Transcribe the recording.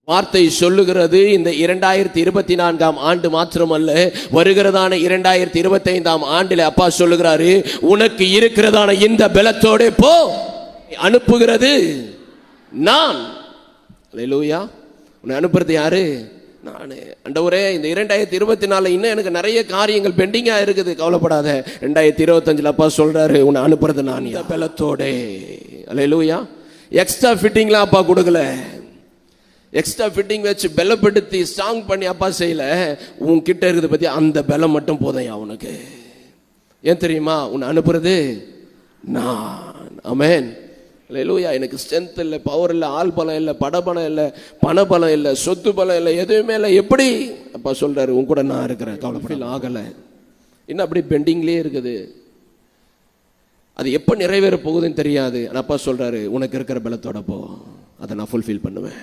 வார்த்தை சொல்லுகிறது இந்த 2024 ஆண்டு மாத்திரமல்ல, வருகிறதான 2025 ஆண்டில் அப்பா சொல்லுகிறாரு, உனக்கு இருக்கிறதான இந்த பலத்தோட போ, அனுப்புகிறது நான். அல்லேலூயா. உன்னை அனுப்புறது யாரு? நான். ஆண்டவரே, இந்த 2024 இன்னும் எனக்கு நிறைய காரியங்கள் பெண்டிங்கா இருக்குது, கவலைப்படாத. 2025 அப்பா சொல்றாரு, உன்னை அனுப்புறது நான் இந்த பலத்தோட. அல்லேலூயா. எக்ஸ்ட்ரா ஃபிட்டிங்லாம் அப்பா கொடுக்கல, எக்ஸ்ட்ரா ஃபிட்டிங் வச்சு பலப்படுத்தி ஸ்ட்ராங் பண்ணி அப்பா செய்யல. உன்கிட்ட இருக்குது பத்தி அந்த பலம் மட்டும் போதையா உனக்கு. ஏன் தெரியுமா? உன்னை அனுப்புறது நான். ஆமென். அல்லேலூயா. எனக்கு ஸ்ட்ரென்த் இல்லை, பவர் இல்லை, ஆள் பலம் இல்லை, படபலம் இல்லை, பணபலம் இல்லை, சொத்து பலம் இல்லை, எதுவுமே இல்லை. எப்படி அப்பா சொல்றாரு, உன் கூட நான் இருக்கிறேன், கவலைப்படல. ஆகலை, இன்னும் அப்படி பெண்டிங்லேயே இருக்குது. அது எப்போ நிறைவேற போகுதுன்னு தெரியாது. அப்பா சொல்றாரு, உனக்கு இருக்கிற பலத்தோட போ, அதை நான் ஃபுல்ஃபில் பண்ணுவேன்.